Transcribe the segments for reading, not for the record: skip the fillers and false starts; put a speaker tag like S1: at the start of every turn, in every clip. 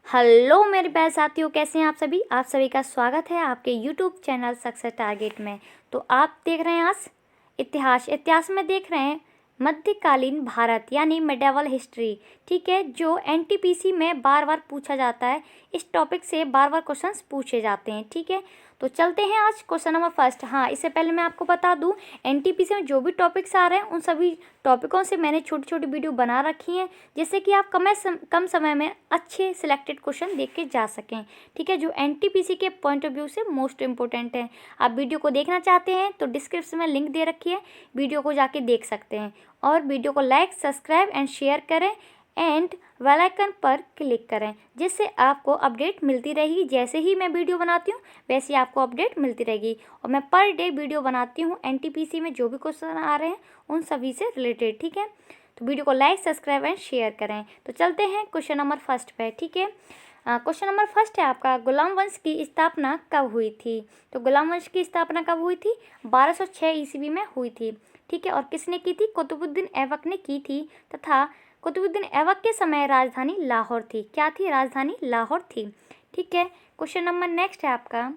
S1: Hello मेरे प्यारे साथियों, कैसे हैं आप सभी का स्वागत है आपके यूट्यूब चैनल सक्सेस टारगेट में। तो आप देख रहे हैं आज इतिहास में देख रहे हैं मध्यकालीन भारत यानी मेडिवल हिस्ट्री। ठीक है, जो एनटीपीसी में बार बार पूछा जाता है, इस टॉपिक से बार बार क्वेश्चंस पूछे जाते हैं। ठीक है, तो चलते हैं आज क्वेश्चन नंबर फर्स्ट। हाँ, इससे पहले मैं आपको बता दूं, एनटीपीसी में जो भी टॉपिक्स आ रहे हैं उन सभी टॉपिकों से मैंने छोटी छोटी वीडियो बना रखी हैं, जिससे कि आप कम समय में अच्छे सिलेक्टेड क्वेश्चन देख के जा सकें। ठीक है, जो एनटीपीसी के पॉइंट ऑफ व्यू से मोस्ट इंपॉर्टेंट है। आप वीडियो को देखना चाहते हैं तो डिस्क्रिप्शन में लिंक दे रखी है, वीडियो को जाके देख सकते हैं। और वीडियो को लाइक, सब्सक्राइब एंड शेयर करें एंड बेल आइकन पर क्लिक करें, जिससे आपको अपडेट मिलती रहेगी। जैसे ही मैं वीडियो बनाती हूँ वैसे ही आपको अपडेट मिलती रहेगी। और मैं पर डे वीडियो बनाती हूँ एनटीपीसी में जो भी क्वेश्चन आ रहे हैं उन सभी से रिलेटेड। ठीक है, तो वीडियो को लाइक, सब्सक्राइब एंड शेयर करें। तो चलते हैं क्वेश्चन नंबर फर्स्ट पे। ठीक है, क्वेश्चन नंबर फर्स्ट है आपका, गुलाम वंश की स्थापना कब हुई थी? तो गुलाम वंश की स्थापना कब हुई थी? 1206 ईस्वी में हुई थी। ठीक है, और किसने की थी? कुतुबुद्दीन ऐबक ने की थी, तथा कुतुबुद्दीन ऐबक के समय राजधानी लाहौर थी। क्या थी? राजधानी लाहौर थी। ठीक है, क्वेश्चन नंबर नेक्स्ट है आपका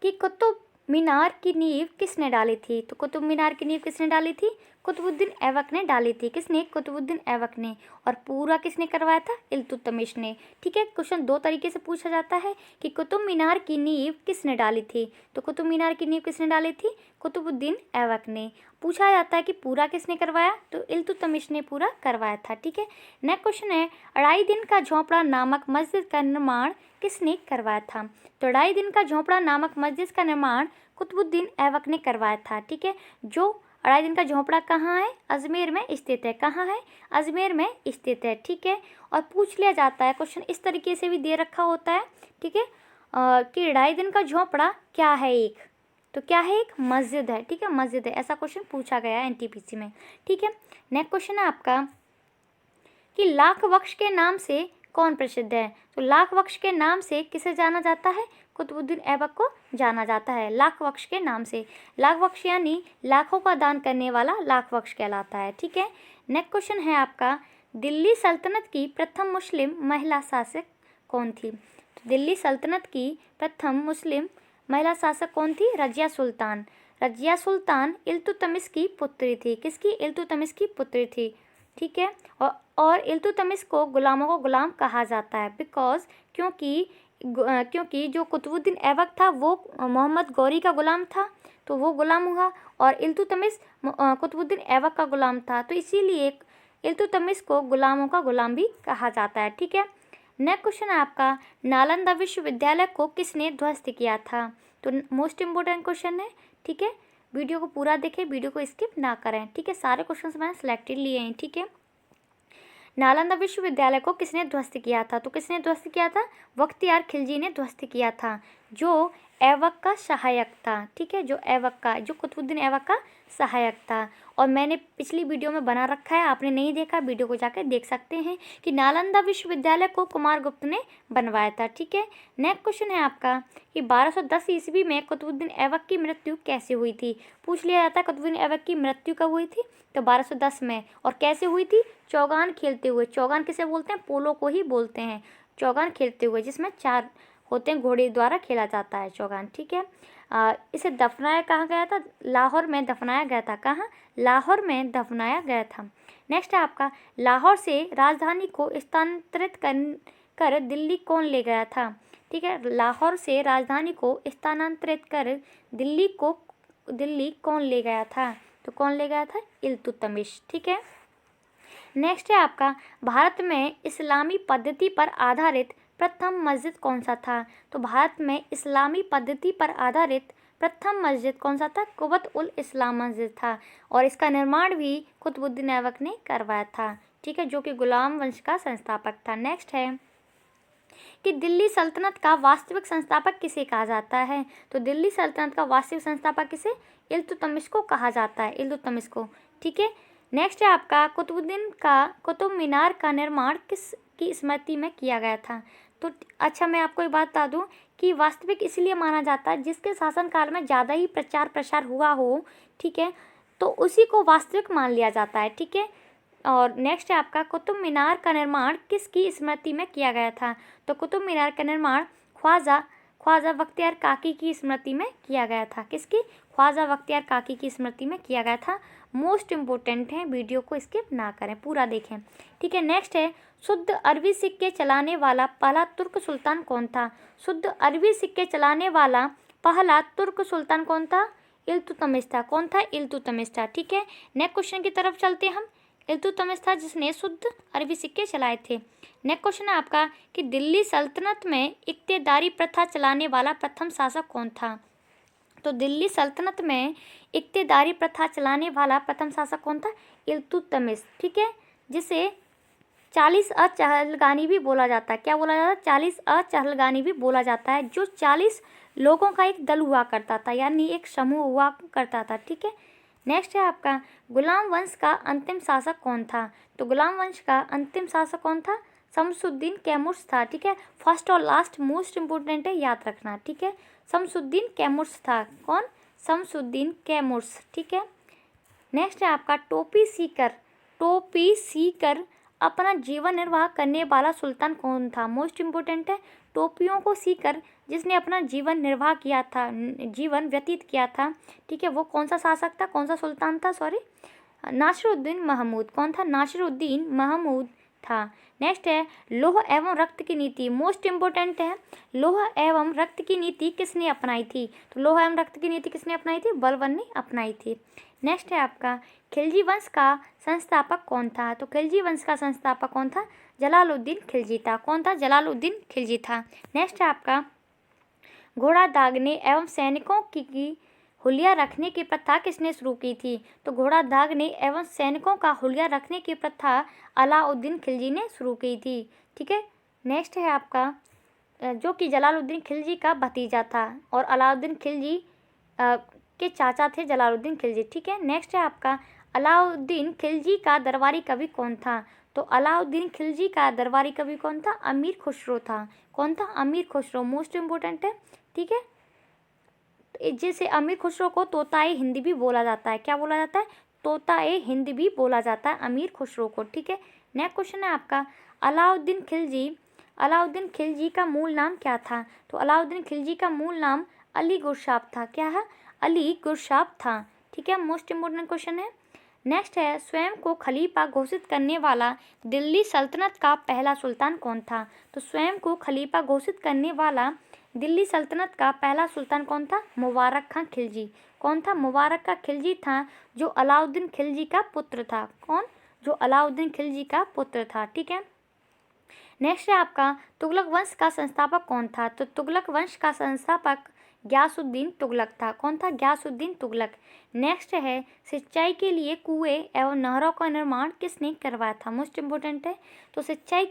S1: कि कुतुब मीनार की नींव किसने डाली थी? तो कुतुब मीनार की नींव किसने डाली थी? कुतुबुद्दीन ऐबक ने डाली थी। किसने? कुतुबुद्दीन ऐबक ने। और पूरा किसने करवाया था? इल्तुतमिश ने। ठीक है, क्वेश्चन दो तरीके से पूछा जाता है कि कुतुब मीनार की नींव किसने डाली थी? तो कुतुब मीनार की नींव किसने डाली थी? कुतुबुद्दीन ऐबक ने। पूछा जाता है कि पूरा किसने करवाया? तो इल्तुतमिश ने पूरा करवाया था। ठीक है, नेक्स्ट क्वेश्चन है, अढ़ाई दिन का झोंपड़ा नामक मस्जिद का निर्माण किसने करवाया था? तो अढ़ाई दिन का झोंपड़ा नामक मस्जिद का निर्माण कुतुबुद्दीन ऐबक ने करवाया था। ठीक है, जो अढ़ाई दिन का झोंपड़ा कहाँ है? अजमेर में स्थित है। कहाँ है? अजमेर में स्थित है। ठीक है, और पूछ लिया जाता है, क्वेश्चन इस तरीके से भी दे रखा होता है। ठीक है, कि अढ़ाई दिन का झोंपड़ा क्या है? एक तो क्या है? एक मस्जिद है। ठीक है, मस्जिद है, ऐसा क्वेश्चन पूछा गया है एनटीपीसी में। ठीक है, नेक्स्ट क्वेश्चन है आपका कि लाख वक्ष के नाम से कौन प्रसिद्ध है? तो लाख वक्ष के नाम से किसे जाना जाता है? कुतुबुद्दीन ऐबक को जाना जाता है लाख वक्ष के नाम से। लाख वक्ष यानी लाखों का दान करने वाला लाख वक्ष कहलाता है। ठीक है, नेक्स्ट क्वेश्चन है आपका, दिल्ली सल्तनत की प्रथम मुस्लिम महिला शासक कौन थी? तो दिल्ली सल्तनत की प्रथम मुस्लिम महिला शासक कौन थी? रजिया सुल्तान। रजिया सुल्तान इल्तुतमिश की पुत्री थी। किसकी? इल्तुतमिश की पुत्री थी। ठीक है, और इल्तुतमिश को गुलामों को गुलाम कहा जाता है बिकॉज क्योंकि जो कुतुबुद्दीन ऐबक था वो मोहम्मद गौरी का गुलाम था, तो वो गुलाम हुआ, और इल्तुतमिश कुतुबुद्दीन ऐबक का गुलाम था, तो इसीलिए इल्तुतमिश को गुलामों का गुलाम भी कहा जाता है। ठीक है, नेक्स्ट क्वेश्चन है आपका, नालंदा विश्वविद्यालय को किसने ध्वस्त किया था? तो मोस्ट इम्पोर्टेंट क्वेश्चन है। ठीक है, वीडियो को पूरा देखें, वीडियो को स्किप ना करें। ठीक है, सारे क्वेश्चंस मैंने सिलेक्टेड लिए हैं। ठीक है, नालंदा विश्वविद्यालय को किसने ध्वस्त किया था? तो किसने ध्वस्त किया था? बख्तियार खिलजी ने ध्वस्त किया था, जो ऐबक का सहायक था। ठीक है, जो कुतुबुद्दीन ऐबक का सहायक था। और मैंने पिछली वीडियो में बना रखा है, आपने नहीं देखा वीडियो को जाकर देख सकते हैं, कि नालंदा विश्वविद्यालय को कुमारगुप्त ने बनवाया था। ठीक है, नेक्स्ट क्वेश्चन है आपका कि 1210 ईस्वी में कुतुबुद्दीन ऐबक की मृत्यु कैसे हुई थी? पूछ लिया जाता है कुतुबुद्दीन ऐबक की मृत्यु कब हुई थी? तो 1210 में। और कैसे हुई थी? चौगान खेलते हुए। चौगान किसे बोलते हैं? पोलो को ही बोलते हैं, चौगान खेलते हुए, जिसमें 4 होते हैं, घोड़े द्वारा खेला जाता है चौगान। ठीक है, इसे दफनाया कहाँ गया था? लाहौर में दफनाया गया था। कहाँ? लाहौर में दफनाया गया था। नेक्स्ट है आपका, लाहौर से राजधानी को स्थानांतरित कर दिल्ली कौन ले गया था? ठीक है, लाहौर से राजधानी को स्थानांतरित कर दिल्ली कौन ले गया था? तो कौन ले गया था? इल्तुतमिश। ठीक है, नेक्स्ट है आपका, भारत में इस्लामी पद्धति पर आधारित प्रथम मस्जिद कौन सा था? तो भारत में इस्लामी पद्धति पर आधारित प्रथम मस्जिद कौन सा था? कुबत उल इस्लाम मस्जिद था, और इसका निर्माण भी कुतुबुद्दीन ऐबक ने करवाया था। ठीक है, जो कि गुलाम वंश का संस्थापक था। नेक्स्ट है कि दिल्ली सल्तनत का वास्तविक संस्थापक किसे कहा जाता है? तो दिल्ली सल्तनत का वास्तविक संस्थापक किसे? इल्तुतमिश को कहा जाता है, इल्तुतमिश को। ठीक है, नेक्स्ट है आपका, कुतुब मीनार का निर्माण किस की स्मृति में किया गया था? तो अच्छा, मैं आपको एक बात बता दूं कि वास्तविक इसलिए माना जाता है जिसके शासनकाल में ज़्यादा ही प्रचार प्रसार हुआ हो। ठीक है, तो उसी को वास्तविक मान लिया जाता है। ठीक है, और नेक्स्ट है आपका कुतुब मीनार का निर्माण किसकी स्मृति में किया गया था? तो कुतुब मीनार का निर्माण ख्वाजा बख्तियार काकी की स्मृति में किया गया था। किसकी? ख्वाजा बख्तियार काकी की स्मृति में किया गया था। मोस्ट इम्पोर्टेंट है, वीडियो को स्किप ना करें, पूरा देखें। ठीक है, नेक्स्ट है शुद्ध अरबी सिक्के चलाने वाला पहला तुर्क सुल्तान कौन था? शुद्ध अरबी सिक्के चलाने वाला पहला तुर्क सुल्तान कौन था? इल्तुतमिश था। कौन था? इल्तुतमिश था। ठीक है, नेक्स्ट क्वेश्चन की तरफ चलते हैं हम। इल्तुतमिश था जिसने शुद्ध अरबी सिक्के चलाए थे। नेक्स्ट क्वेश्चन है आपका कि दिल्ली सल्तनत में इक्तेदारी प्रथा चलाने वाला प्रथम शासक कौन था? तो दिल्ली सल्तनत में इक्तेदारी प्रथा चलाने वाला प्रथम शासक कौन था? इल्तुतमिश। ठीक है, जिसे 40 चहलगानी भी बोला जाता है। क्या बोला जाता है? 40 चहलगानी भी बोला जाता है, जो 40 लोगों का एक दल हुआ करता था, यानी एक समूह हुआ करता था। ठीक है, नेक्स्ट है आपका गुलाम वंश का अंतिम शासक कौन था? तो गुलाम वंश का अंतिम शासक कौन था? शमसुद्दीन कैमुर्स था। ठीक है, फर्स्ट और लास्ट मोस्ट इंपोर्टेंट है, याद रखना। ठीक है, शमसुद्दीन कैमुर्स था। कौन? शमसुद्दीन कैमुर्स। ठीक है, नेक्स्ट है आपका टोपी सीकर अपना जीवन निर्वाह करने वाला सुल्तान कौन था? मोस्ट इम्पोर्टेंट है, टोपियों को सीकर जिसने अपना जीवन निर्वाह किया था, जीवन व्यतीत किया था। ठीक है, वो कौन सा शासक था? कौन सा सुल्तान था? सॉरी, नासिरुद्दीन महमूद। कौन था? नासिरुद्दीन महमूद था। नेक्स्ट है लौह एवं रक्त की नीति। मोस्ट इम्पोर्टेंट है, लौह एवं रक्त की नीति किसने अपनाई थी? तो लौह एवं रक्त की नीति किसने अपनाई थी? बलबन ने अपनाई थी। नेक्स्ट है आपका खिलजी वंश का संस्थापक कौन था? तो खिलजी वंश का संस्थापक कौन था? जलालुद्दीन खिलजी था। कौन था? जलालुद्दीन खिलजी था। नेक्स्ट है आपका घोड़ा दागने एवं सैनिकों की हुलिया रखने की प्रथा किसने शुरू की थी? तो घोड़ा दागने एवं सैनिकों का हुलिया रखने की प्रथा अलाउद्दीन खिलजी ने शुरू की थी। ठीक है, नेक्स्ट है आपका जो कि जलालुद्दीन खिलजी का भतीजा था और अलाउद्दीन खिलजी के चाचा थे जलालुद्दीन खिलजी। ठीक है, नेक्स्ट है आपका अलाउद्दीन खिलजी का दरबारी कवि कौन था? तो अलाउद्दीन खिलजी का दरबारी कवि कौन था? अमीर खुसरो था। कौन था? अमीर खुसरो। मोस्ट इम्पोर्टेंट है। ठीक है, जैसे अमीर खुसरो को तोताए हिंदी भी बोला जाता है। क्या बोला जाता है? तोताए हिंदी भी बोला जाता है अमीर खुसरो को। ठीक है, नेक्स्ट क्वेश्चन है आपका अलाउद्दीन खिलजी का मूल नाम क्या था? तो अलाउद्दीन खिलजी का मूल नाम अली गुरशाब था। क्या है? अली गुरशाब था। ठीक है, मोस्ट इम्पोर्टेंट क्वेश्चन है। नेक्स्ट है स्वयं को खलीफा घोषित करने वाला दिल्ली सल्तनत का पहला सुल्तान कौन था? तो स्वयं को खलीफा घोषित करने वाला दिल्ली सल्तनत का पहला सुल्तान कौन था? मुबारक खां खिलजी। कौन था? मुबारक खां खिलजी था, जो अलाउद्दीन खिलजी का पुत्र था। कौन? जो अलाउद्दीन खिलजी का पुत्र था। ठीक है, नेक्स्ट है आपका तुगलक वंश का संस्थापक कौन था? तो तुगलक वंश का संस्थापक ग्यासुद्दीन तुगलक था। कौन था? ग्यासुद्दीन तुगलक। नेक्स्ट है सिंचाई के लिए कुएं एवं नहरों का निर्माण किसने करवाया था? मोस्ट इम्पोर्टेंट है, तो सिंचाई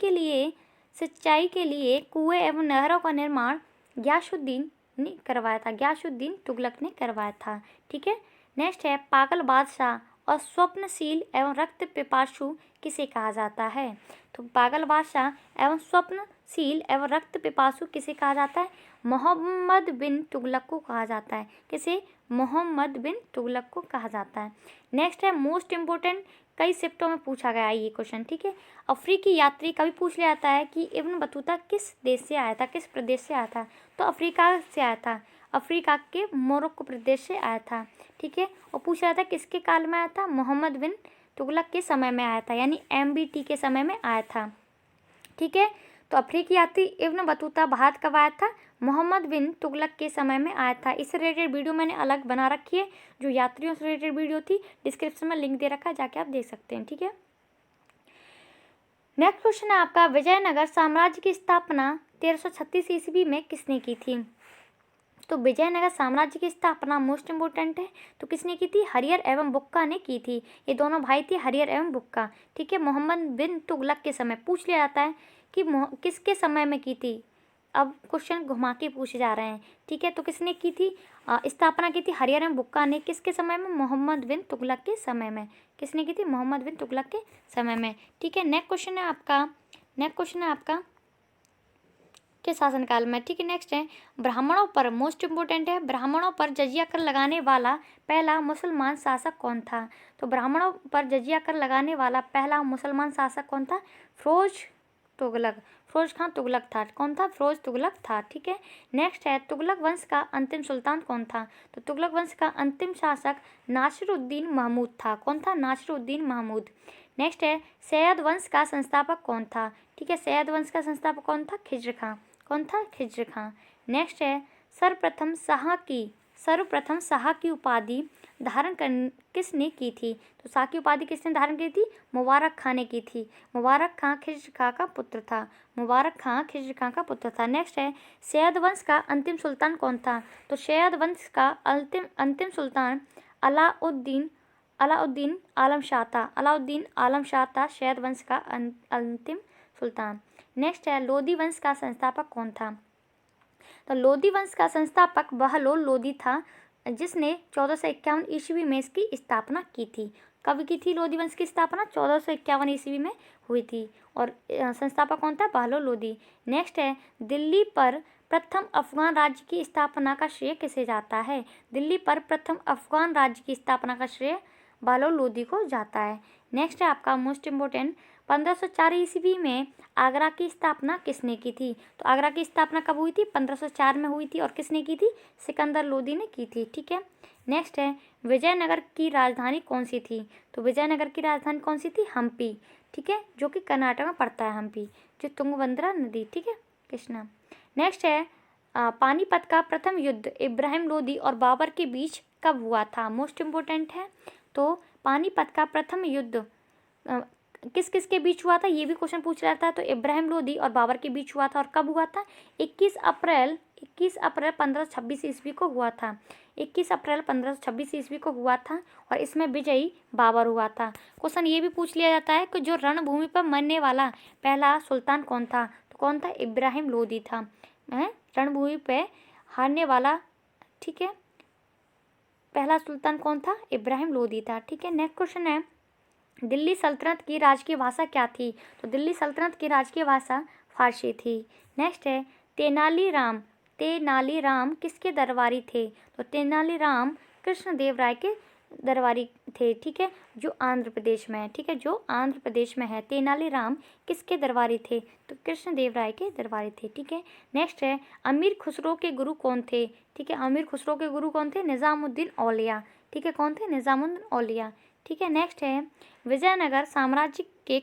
S1: के लिए कुएं एवं नहरों का निर्माण ग्यासुद्दीन ने करवाया था, ग्यासुद्दीन तुगलक ने करवाया था। ठीक है, नेक्स्ट है पागल बादशाह और स्वप्नशील एवं रक्त पिपासु किसे कहा जाता है? तो पागल बादशाह एवं स्वप्नशील एवं रक्त पिपासु किसे कहा जाता है? मोहम्मद बिन तुगलक को कहा जाता है। किसे? मोहम्मद बिन तुगलक को कहा जाता है। नेक्स्ट है मोस्ट इम्पोर्टेंट, कई शिफ्टों में पूछा गया है ये क्वेश्चन। ठीक है, अफ्रीकी यात्री कभी पूछ लिया जाता है कि इब्न बतूता किस देश से आया था, किस प्रदेश से आया था? तो अफ्रीका से आया था, अफ्रीका के मोरक्को प्रदेश से आया था। ठीक है, और पूछा जाता है किसके काल में आया था? मोहम्मद बिन तुगलक के समय में आया था, यानी MBT के समय में आया था। ठीक है, तो अफ्रीकी यात्री इब्न बतूता भारत कब आया था? मोहम्मद बिन तुगलक के समय में आया था। इससे रिलेटेड वीडियो मैंने अलग बना रखी है, जो यात्रियों से रिलेटेड वीडियो थी, डिस्क्रिप्शन में लिंक दे रखा है, जाके आप देख सकते हैं। ठीक है, नेक्स्ट क्वेश्चन है आपका विजयनगर साम्राज्य की स्थापना 1336 ईस्वी में किसने की थी? तो विजयनगर साम्राज्य की स्थापना मोस्ट इम्पोर्टेंट है, तो किसने की थी? हरियर एवं बुक्का ने की थी। ये दोनों भाई थे, हरियर एवं बुक्का। ठीक है, मोहम्मद बिन तुगलक के समय पूछ लिया जाता है कि किसके समय में की थी। अब क्वेश्चन घुमा के पूछे जा रहे हैं। ठीक है, तो किसने की थी स्थापना की थी? हरियर एवं बुक्का ने। किसके समय में? मोहम्मद बिन तुगलक के समय में। किसने की थी? मोहम्मद बिन तुगलक के समय में। ठीक है, नेक्स्ट क्वेश्चन है आपका के शासनकाल में। ठीक है, नेक्स्ट है ब्राह्मणों पर, मोस्ट इम्पोर्टेंट है, ब्राह्मणों पर जजिया कर लगाने वाला पहला मुसलमान शासक कौन था? तो ब्राह्मणों पर जजिया कर लगाने वाला पहला मुसलमान शासक कौन था? फिरोज तुगलक, फिरोज खां तुगलक था। कौन था? फिरोज तुगलक था। ठीक है, नेक्स्ट है तुगलक वंश का अंतिम सुल्तान कौन था? तो तुगलक वंश का अंतिम शासक नासिरुद्दीन महमूद था। कौन था? नासिरुद्दीन महमूद। नेक्स्ट है सैयद वंश का संस्थापक कौन था? ठीक है, सैयद वंश का संस्थापक कौन था? खिज्र खां। कौन था? खिज्र खां। नेक्स्ट है सर्वप्रथम शाह की उपाधि धारण कर किसने की थी? तो शाह की उपाधि किसने धारण की थी? मुबारक खां ने की थी। मुबारक खां खिज्र खां का पुत्र था। मुबारक खां खिज्र खां का पुत्र था। नेक्स्ट है सैयद वंश का अंतिम सुल्तान कौन था? तो सैयद वंश का अंतिम सुल्तान अलाउद्दीन अलाउद्दीन आलम शाह था। अलाउद्दीन आलम शाह था सैयद वंश का अंतिम सुल्तान। नेक्स्ट है लोदी वंश का संस्थापक कौन था? तो लोदी वंश का संस्थापक बहलोल लोदी था, जिसने 1451 ईस्वी में इसकी स्थापना की थी। कब की थी लोदी वंश की स्थापना? 1451 ईस्वी में हुई थी। और संस्थापक कौन था? बहलोल लोदी। नेक्स्ट है दिल्ली पर प्रथम अफगान राज्य की स्थापना का श्रेय किसे जाता है? दिल्ली पर प्रथम अफगान राज्य की स्थापना का श्रेय बहलोल लोदी को जाता है। नेक्स्ट है आपका मोस्ट इम्पोर्टेंट 1504 ईस्वी में आगरा की स्थापना किसने की थी? तो आगरा की स्थापना कब हुई थी? 1504 में हुई थी। और किसने की थी? सिकंदर लोदी ने की थी। ठीक है, नेक्स्ट है विजयनगर की राजधानी कौन सी थी? तो विजयनगर की राजधानी कौन सी थी? हम्पी। ठीक है, जो कि कर्नाटक में पड़ता है हम्पी, जो तुंगभद्रा नदी। ठीक है, कृष्णा। नेक्स्ट है पानीपत का प्रथम युद्ध इब्राहिम लोदी और बाबर के बीच कब हुआ था? मोस्ट इम्पोर्टेंट है। तो पानीपत का प्रथम युद्ध किस किस के बीच हुआ था, ये भी क्वेश्चन पूछ रहा था। तो इब्राहिम लोदी और बाबर के बीच हुआ था। और कब हुआ था? 21 अप्रैल 1526 ईस्वी को हुआ था। 21 अप्रैल 1526 ईस्वी को हुआ था। और इसमें विजयी बाबर हुआ था। क्वेश्चन ये भी पूछ लिया जाता है कि जो रणभूमि पर मरने वाला पहला सुल्तान कौन था? तो कौन था? इब्राहिम लोदी था। रणभूमि पे हारने वाला, ठीक है, पहला सुल्तान कौन था? इब्राहिम लोदी था। ठीक है, नेक्स्ट क्वेश्चन है दिल्ली सल्तनत की राजकीय भाषा क्या थी? तो दिल्ली सल्तनत की राजकीय भाषा फारसी थी। नेक्स्ट है तेनालीराम किसके दरबारी थे? तो तेनालीराम कृष्णदेव राय के दरबारी थे। ठीक है, जो आंध्र प्रदेश में है। ठीक है, जो आंध्र प्रदेश में है। तेनालीराम किसके दरबारी थे? तो कृष्णदेव राय के दरबारी थे। ठीक है, नेक्स्ट है अमीर खुसरो के गुरु कौन थे? ठीक है, अमीर खुसरो के गुरु कौन थे? निज़ामुद्दीन औलिया। ठीक है, कौन थे? निज़ामुद्दीन औलिया। ठीक है, नेक्स्ट है विजयनगर साम्राज्य के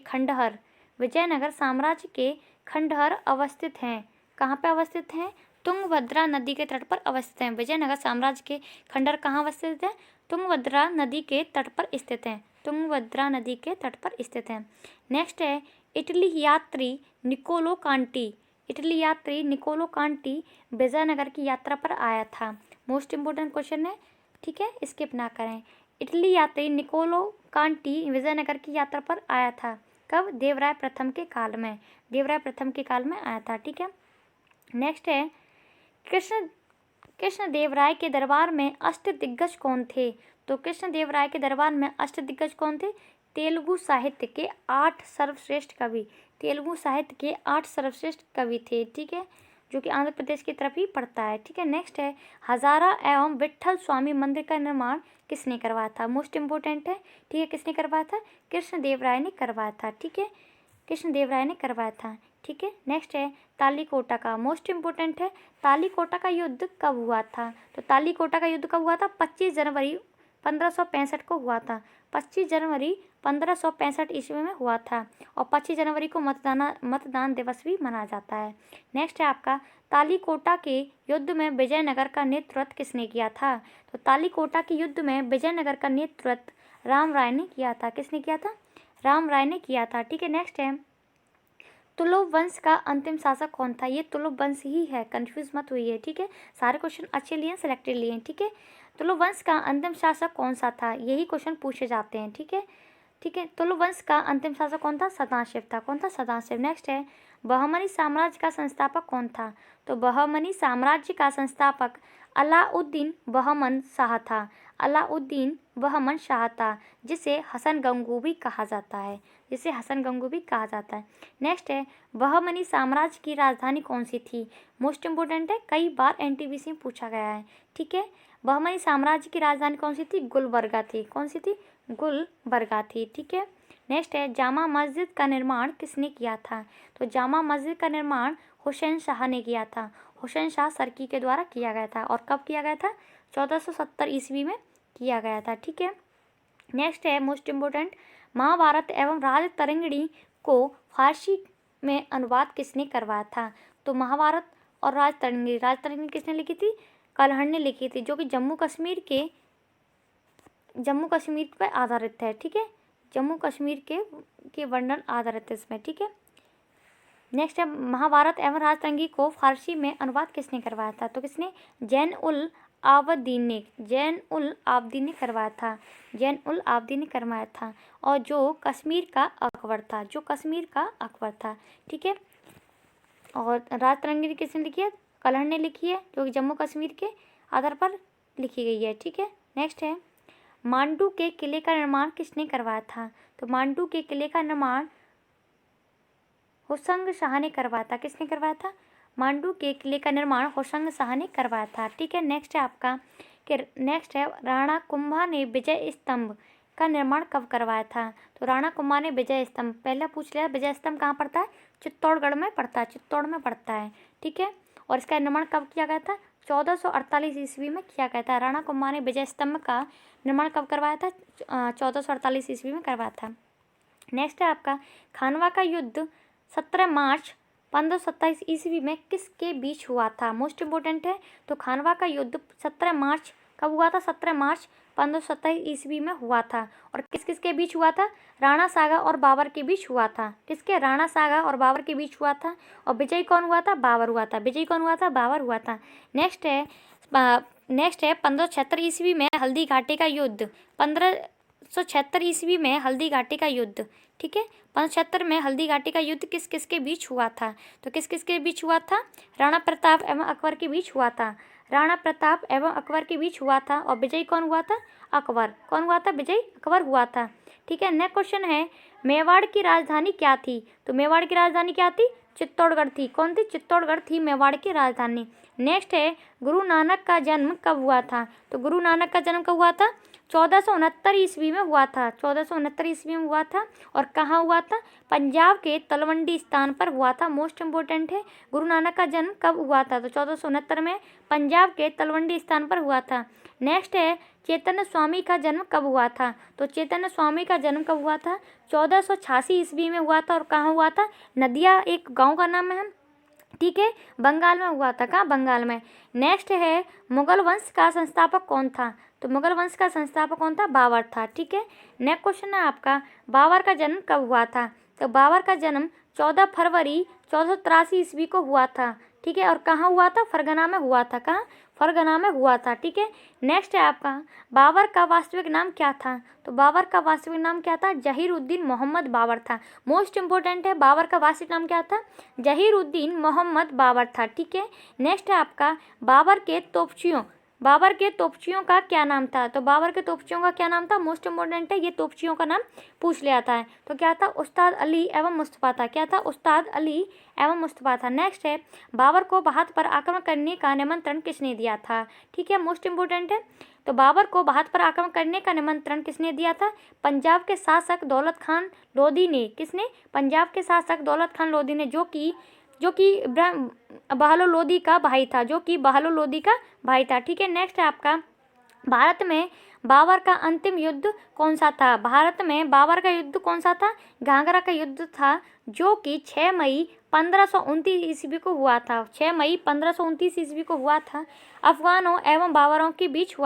S1: खंडहर अवस्थित हैं। कहाँ पे अवस्थित हैं? तुंगभद्रा नदी के तट पर अवस्थित हैं। विजयनगर साम्राज्य के खंडहर कहाँ अवस्थित हैं? तुंगभद्रा नदी के तट पर स्थित हैं। तुंगभद्रा नदी के तट पर स्थित हैं। नेक्स्ट है इटली यात्री निकोलो कांटी विजयनगर की यात्रा पर आया था। मोस्ट इम्पोर्टेंट क्वेश्चन है। ठीक है, स्किप ना करें। इटली यात्री निकोलो कांटी विजयनगर की यात्रा पर आया था। कब? देवराय प्रथम के काल में। देवराय प्रथम के काल में आया था। ठीक है, नेक्स्ट है कृष्णदेवराय के दरबार में अष्टदिग्गज कौन थे? तो कृष्णदेवराय के दरबार में अष्टदिग्गज कौन थे? तेलुगु साहित्य के 8 सर्वश्रेष्ठ कवि थे। ठीक है, जो कि आंध्र प्रदेश की तरफ ही पड़ता है। ठीक है, नेक्स्ट है हजारा एवं विट्ठल स्वामी मंदिर का निर्माण किसने करवाया था? मोस्ट इम्पोर्टेंट है। ठीक है, किसने करवाया था? कृष्णदेवराय ने करवाया था। ठीक है, कृष्णदेवराय ने करवाया था। ठीक है, नेक्स्ट है तालीकोटा का। मोस्ट इम्पोर्टेंट है। तालीकोटा का युद्ध कब हुआ था? तो तालीकोटा का युद्ध कब हुआ था? 25 जनवरी 1565 को हुआ था। 25 जनवरी 1565 ईस्वी में हुआ था। और 25 जनवरी को मतदान दिवस भी मनाया जाता है। नेक्स्ट है आपका तालीकोटा के युद्ध में विजयनगर का नेतृत्व किसने किया था? तो तालीकोटा के युद्ध में विजयनगर का नेतृत्व राम राय ने किया था। किसने किया था? राम राय ने किया था। ठीक है, नेक्स्ट है तुलुव वंश का अंतिम शासक कौन था? ये तुलुव वंश ही है, कंफ्यूज मत हुई। ठीक है, सारे क्वेश्चन अच्छे लिए, सिलेक्टेड लिए। ठीक है, तुलुव वंश का अंतिम शासक कौन सा था? यही क्वेश्चन पूछे जाते हैं। ठीक है, तुलुव वंश का अंतिम शासक कौन था? सदाशिव था। कौन था? सदाशिव। नेक्स्ट है बहमनी साम्राज्य का संस्थापक कौन था? तो बहमनी साम्राज्य का संस्थापक अलाउद्दीन बहमन शाह था। अलाउद्दीन बहमन शाह था, जिसे हसन गंगू भी कहा जाता है, जिसे हसन गंगू भी कहा जाता है। नेक्स्ट है, बहमनी साम्राज्य की राजधानी कौन सी थी? मोस्ट इंपोर्टेंट है, कई बार एनटीपीसी में पूछा गया है। ठीक है, बहमनी साम्राज्य की राजधानी कौन सी थी? गुलबर्गा थी। कौन सी थी? गुलबर्गा थी। ठीक है, नेक्स्ट है, जामा मस्जिद का निर्माण किसने किया था? तो जामा मस्जिद का निर्माण हुसैन शाह ने किया था। हुसैन शाह सरकी के द्वारा किया गया था। और कब किया गया था? 1470 ईस्वी में किया गया था। ठीक है, नेक्स्ट है मोस्ट इम्पोर्टेंट, महाभारत एवं राजतरंगिणी को फारसी में अनुवाद किसने करवाया था? तो महाभारत और राजतरंगिणी किसने लिखी थी? कलहड़ ने लिखी थी, जो कि जम्मू कश्मीर पर आधारित है। ठीक है, जम्मू कश्मीर के वर्णन आधारित है इसमें। ठीक है, नेक्स्ट है, महाभारत एवं राजतरंगी को फारसी में अनुवाद किसने करवाया था? तो किसने? जैन उल आबदीन ने करवाया था। जैन उल आबदीन ने करवाया था, और जो कश्मीर का अकबर था। ठीक है, और राजतरंगी किसने लिखी है? कलहड़ ने लिखी है, जो कि जम्मू कश्मीर के आधार पर लिखी गई है। ठीक है, नेक्स्ट है, मांडू के किले का निर्माण किसने करवाया था? तो मांडू के किले का निर्माण होशंग शाह ने करवाया था। किसने करवाया था? मांडू के किले का निर्माण होशंग शाह ने करवाया था। ठीक है, नेक्स्ट है आपका नेक्स्ट है, राणा कुंभा ने विजय स्तंभ का निर्माण कब करवाया था? तो राणा कुंभा ने विजय स्तंभ, पहले पूछ लिया विजय स्तंभ कहाँ पड़ता है? चित्तौड़गढ़ में पड़ता है। ठीक है, और इसका निर्माण कब किया गया था? 1448 ईस्वी में किया गया था। राणा कुंभा ने विजय स्तंभ का निर्माण कब करवाया था? 1448 ईस्वी में करवाया था। नेक्स्ट है आपका, खानवा का युद्ध 17 मार्च 1527 ईस्वी में किसके बीच हुआ था? मोस्ट इम्पोर्टेंट है, तो खानवा का युद्ध 17 मार्च कब हुआ था? 17 मार्च 1527 ईस्वी में हुआ था। और किस किस के बीच हुआ था? राणा सागा और बाबर के बीच हुआ था। किसके? राणा सागा और बाबर के बीच हुआ था। और विजयी कौन हुआ था? बाबर हुआ था। बाबर हुआ था। नेक्स्ट है 1576 ईस्वी में हल्दी घाटी का युद्ध। 1576 ईस्वी में हल्दी घाटी का युद्ध। ठीक है, 1576 में हल्दी घाटी का युद्ध किस किस के बीच हुआ था? तो किस किस के बीच हुआ था? राणा प्रताप एवं अकबर के बीच हुआ था। और विजयी कौन हुआ था? अकबर। कौन हुआ था? विजयी अकबर हुआ था। ठीक है, नेक्स्ट क्वेश्चन है, मेवाड़ की राजधानी क्या थी? तो मेवाड़ की राजधानी क्या थी? चित्तौड़गढ़ थी। कौन थी? चित्तौड़गढ़ थी मेवाड़ की राजधानी। नेक्स्ट है, गुरु नानक का जन्म कब हुआ था? तो गुरु नानक का जन्म कब हुआ था? 1469 ईस्वी में हुआ था। 1469 ईस्वी में हुआ था। और कहाँ हुआ था? पंजाब के तलवंडी स्थान पर हुआ था। मोस्ट इम्पोर्टेंट है, गुरु नानक का जन्म कब हुआ था? तो 1469 में पंजाब के तलवंडी स्थान पर हुआ था। नेक्स्ट है, चैतन्य स्वामी का जन्म कब हुआ था? तो चैतन्य स्वामी का जन्म कब हुआ था? 1486 ईस्वी में हुआ था। और कहाँ हुआ था? नदिया एक गाँव का नाम है। ठीक है, बंगाल में हुआ था। कहाँ? बंगाल में। नेक्स्ट है, मुगल वंश का संस्थापक कौन था? तो मुगल वंश का संस्थापक कौन था? बाबर था। ठीक है, नेक्स्ट क्वेश्चन है आपका, बाबर का जन्म कब हुआ था? तो बाबर का जन्म 14 फरवरी 1483 ईस्वी को हुआ था। ठीक है, और कहाँ हुआ था? फरगना में हुआ था। कहाँ? फरगना में हुआ था। ठीक है, नेक्स्ट है आपका, बाबर का वास्तविक नाम क्या था? तो बाबर का वास्तविक नाम क्या था? जहीर-उद्दीन मोहम्मद बाबर था। मोस्ट इंपोर्टेंट है, बाबर का वास्तविक नाम क्या था? जहीर-उद्दीन मोहम्मद बाबर था। ठीक है, नेक्स्ट है आपका, बाबर के तोपचियों का क्या नाम था? तो बाबर के तोपचियों का क्या नाम था? मोस्ट इम्पोर्टेंट है, ये तोपचियों का नाम पूछ लिया था। तो क्या था? उस्ताद अली एवं मुस्तफा था। क्या था? उस्ताद अली एवं मुस्तफा था। नेक्स्ट है, बाबर को भारत पर आक्रमण करने का निमंत्रण किसने दिया था? ठीक है, मोस्ट इम्पोर्टेंट है, तो बाबर को भारत पर आक्रमण करने का निमंत्रण किसने दिया था? पंजाब के शासक दौलत खान लोधी ने। किसने? पंजाब के शासक दौलत खान लोधी ने, जो कि बहालो लोधी का भाई था। ठीक है, नेक्स्ट है आपका, भारत में बाबर का अंतिम युद्ध कौन सा था? भारत में बाबर का युद्ध कौन सा था? घाघरा का युद्ध था, जो कि 6 मई 1529 ईस्वी को हुआ था। 6 मई 1529 ईस्वी को हुआ था। अफगान एवं बाबरों के बीच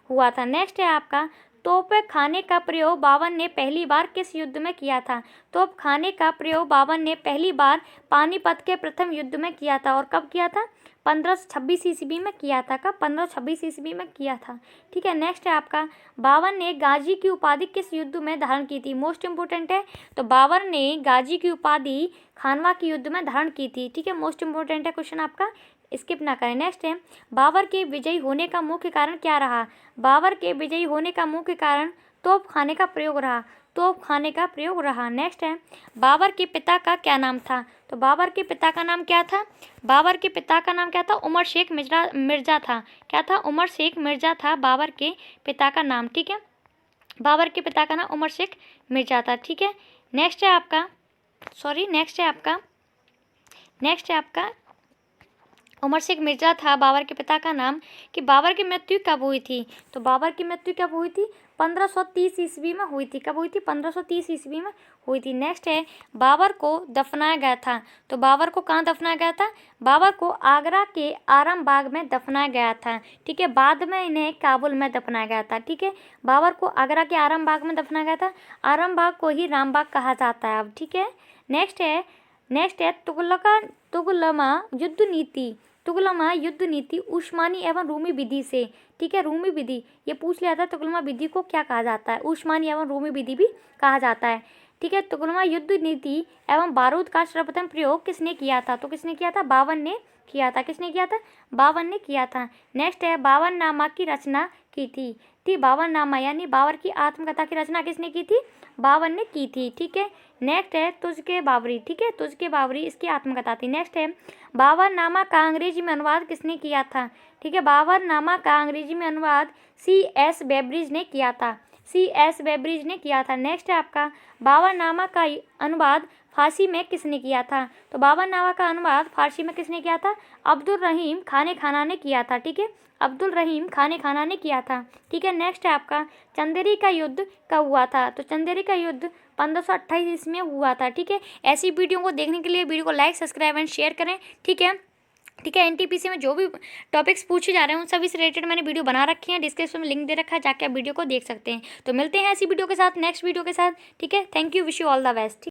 S1: हुआ था। नेक्स्ट है आपका, तोप खाने का प्रयोग बाबर ने पहली बार किस युद्ध में किया था? तोप खाने का प्रयोग बाबर ने पहली बार पानीपत के प्रथम युद्ध में किया था। और कब किया था? 1526 ईस्वी में किया था। कब? 1526 ईस्वी में किया था। ठीक है, नेक्स्ट है आपका, बाबर ने गाजी की उपाधि किस युद्ध में धारण की थी? मोस्ट इंपोर्टेंट है। तो बाबर ने गाजी की उपाधि खानवा के युद्ध में धारण की थी। ठीक है, मोस्ट इंपोर्टेंट है क्वेश्चन आपका, स्किप ना करें। नेक्स्ट है, बाबर के विजयी होने का मुख्य कारण क्या रहा? बाबर के विजयी होने का मुख्य कारण तोप खाने का प्रयोग रहा। तोप खाने का प्रयोग रहा। नेक्स्ट है, बाबर के पिता का क्या नाम था? तो बाबर के पिता का नाम क्या था? बाबर के पिता का नाम क्या था? उमर शेख मिर्जा था। क्या था? उमर शेख मिर्जा था बाबर के पिता का नाम। ठीक है, बाबर के पिता का नाम उमर शेख मिर्जा था। ठीक है, नेक्स्ट है आपका उमर शेख मिर्जा था बाबर के पिता का नाम। कि बाबर की मृत्यु कब हुई थी? तो बाबर की मृत्यु कब हुई थी? 1530 ईस्वी में हुई थी। कब हुई थी? 1530 ईस्वी में हुई थी। नेक्स्ट है, बाबर को दफनाया गया था। तो बाबर को कहाँ दफनाया गया था? बाबर को आगरा के आराम बाग में दफनाया गया था। ठीक है, बाद में इन्हें काबुल में दफनाया गया था। ठीक है, बाबर को आगरा के आराम बाग में दफनाया गया था। आराम बाग को ही राम बाग कहा जाता है अब। ठीक है, नेक्स्ट है तुगलमा युद्ध नीति उस्मानी एवं रूमी विधि से। ठीक है, रूमी विधि ये पूछ लिया था, तुगलमा विधि को क्या कहा जाता है? उस्मानी एवं रूमी विधि भी कहा जाता है। ठीक है, तुगलमा युद्ध नीति एवं बारूद का सर्वप्रथम प्रयोग किसने किया था? तो किसने किया था? बाबर ने किया था। किसने किया था? बाबर ने किया था। नेक्स्ट है, बाबरनामा की रचना की थी बाबरनामा यानी बाबर की आत्मकथा की रचना किसने की थी? बाबर ने की थी। ठीक है, नेक्स्ट है तुझके बाबरी। ठीक है, तुझके बाबरी इसकी आत्मकथा थी। नेक्स्ट है, बाबरनामा का अंग्रेजी में अनुवाद किसने किया था? ठीक है, बाबरनामा का अंग्रेजी में अनुवाद C.S. बेब्रिज ने किया था। C.S. बेब्रिज ने किया था। नेक्स्ट है आपका, बाबरनामा का अनुवाद फारसी में किसने किया था? तो बाबरनामा का अनुवाद फारसी में किसने किया था? अब्दुल रहीम खाने खाना ने किया था। ठीक है, अब्दुल रहीम खाने खाना ने किया था। ठीक है, नेक्स्ट है आपका, चंदेरी का युद्ध कब हुआ था? तो चंदेरी का युद्ध 1528 ईस्वी में हुआ था। ठीक है, ऐसी वीडियो को देखने के लिए वीडियो को लाइक, सब्सक्राइब एंड शेयर करें। ठीक है, एनटीपीसी में जो भी टॉपिक्स पूछे जा रहे हैं उन सभी से रिलेटेड मैंने वीडियो बना रखी है, डिस्क्रिप्शन में लिंक दे रखा है, जाके आप वीडियो को देख सकते हैं। तो मिलते हैं ऐसी वीडियो के साथ, नेक्स्ट वीडियो के साथ। ठीक है, thank you, wish you all the best.